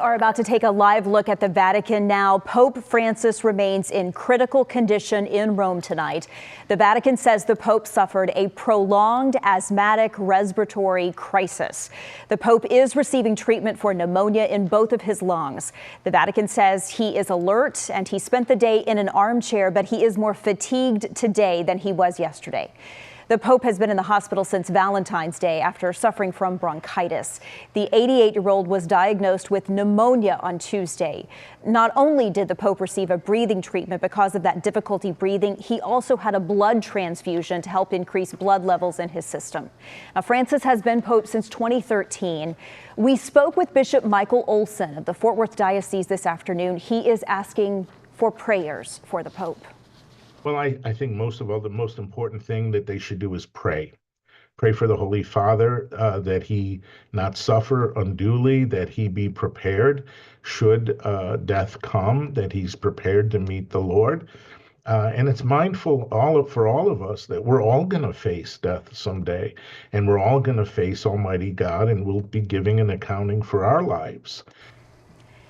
Are about to take a live look at the Vatican now. Pope Francis remains in critical condition in Rome tonight. The Vatican says the Pope suffered a prolonged asthmatic respiratory crisis. The Pope is receiving treatment for pneumonia in both of his lungs. The Vatican says he is alert and he spent the day in an armchair, but he is more fatigued today than he was yesterday. The Pope has been in the hospital since Valentine's Day after suffering from bronchitis. The 88-year-old was diagnosed with pneumonia on Tuesday. Not only did the Pope receive a breathing treatment because of that difficulty breathing, he also had a blood transfusion to help increase blood levels in his system. Now, Francis has been Pope since 2013. We spoke with Bishop Michael Olson of the Fort Worth Diocese this afternoon. He is asking for prayers for the Pope. Well, I think most of all, the most important thing that they should do is pray. Pray for the Holy Father, that he not suffer unduly, that he be prepared should death come, that he's prepared to meet the Lord. And it's mindful for all of us that we're all going to face death someday, and we're all going to face Almighty God, and we'll be giving an accounting for our lives.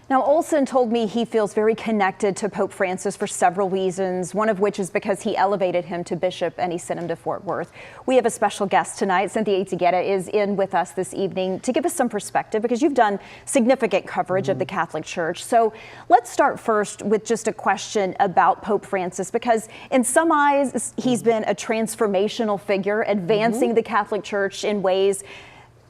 Now, Olson told me he feels very connected to Pope Francis for several reasons, one of which is because he elevated him to bishop and he sent him to Fort Worth. We have a special guest tonight. Cynthia Itzigueta is in with us this evening to give us some perspective because you've done significant coverage of the Catholic Church. So let's start first with just a question about Pope Francis, because in some eyes, he's been a transformational figure, advancing the Catholic Church in ways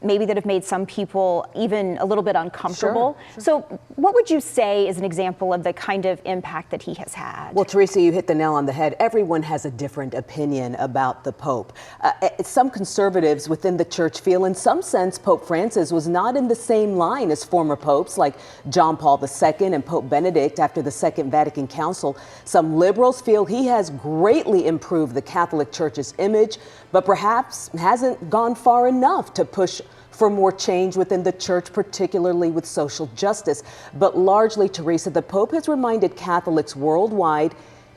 maybe that have made some people even a little bit uncomfortable. Sure. So what would you say is an example of the kind of impact that he has had? Well, Teresa, you hit the nail on the head. Everyone has a different opinion about the Pope. Some conservatives within the church feel in some sense Pope Francis was not in the same line as former popes like John Paul II and Pope Benedict after the Second Vatican Council. Some liberals feel he has greatly improved the Catholic Church's image, but perhaps hasn't gone far enough to push for more change within the church, particularly with social justice. But largely, Teresa, the Pope has reminded Catholics worldwide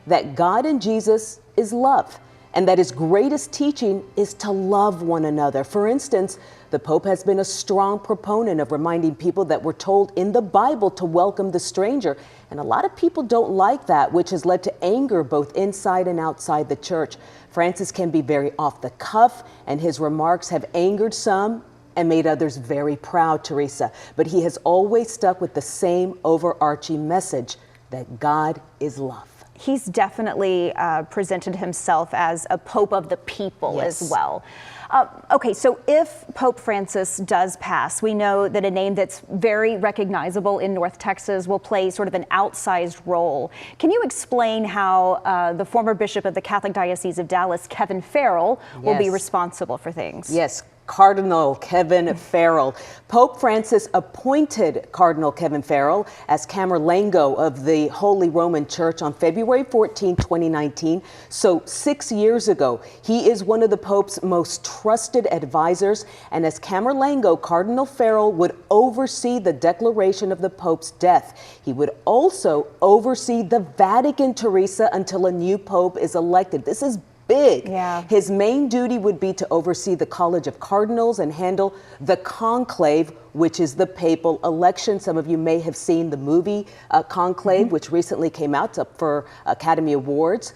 that God and Jesus is love, and that his greatest teaching is to love one another. For instance, the Pope has been a strong proponent of reminding people that we're told in the Bible to welcome the stranger. And a lot of people don't like that, which has led to anger both inside and outside the church. Francis can be very off the cuff, and his remarks have angered some and made others very proud, Teresa. But he has always stuck with the same overarching message that God is love. He's definitely presented himself as a Pope of the people as well. Okay, so if Pope Francis does pass, we know that a name that's very recognizable in North Texas will play sort of an outsized role. Can you explain how the former bishop of the Catholic Diocese of Dallas, Kevin Farrell, will be responsible for things? Yes. Cardinal Kevin Farrell. Pope Francis appointed Cardinal Kevin Farrell as Camerlengo of the Holy Roman Church on February 14, 2019. So 6 years ago, he is one of the Pope's most trusted advisors. And as Camerlengo, Cardinal Farrell would oversee the declaration of the Pope's death. He would also oversee the Vatican, Teresa, until a new Pope is elected. This is big. Yeah. His main duty would be to oversee the College of Cardinals and handle the conclave, which is the papal election. Some of you may have seen the movie Conclave, which recently came out for Academy Awards.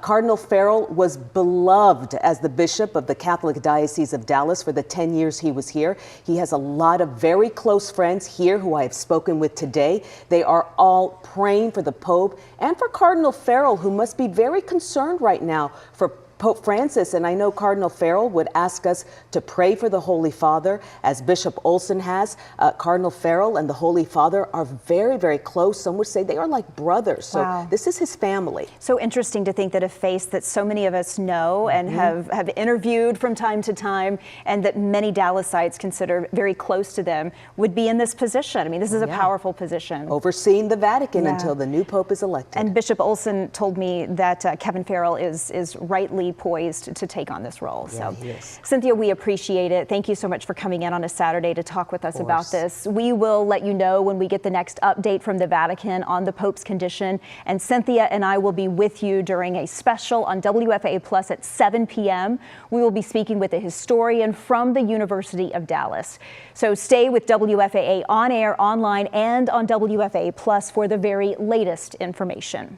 Cardinal Farrell was beloved as the bishop of the Catholic Diocese of Dallas for the 10 years he was here. He has a lot of very close friends here who I have spoken with today. They are all praying for the Pope and for Cardinal Farrell, who must be very concerned right now for Pope Francis. And I know Cardinal Farrell would ask us to pray for the Holy Father, as Bishop Olson has. Cardinal Farrell and the Holy Father are very, very close. Some would say they are like brothers. So this is his family. So interesting to think that a face that so many of us know and have interviewed from time to time, and that many Dallasites consider very close to them, would be in this position. I mean, this is a powerful position. Overseeing the Vatican until the new Pope is elected. And Bishop Olson told me that Kevin Farrell is rightly really poised to take on this role. Yeah, so, yes. Cynthia, we appreciate it. Thank you so much for coming in on a Saturday to talk with us about this. We will let you know when we get the next update from the Vatican on the Pope's condition. And Cynthia and I will be with you during a special on WFAA Plus at 7 p.m. We will be speaking with a historian from the University of Dallas. So stay with WFAA on air, online, and on WFAA Plus for the very latest information.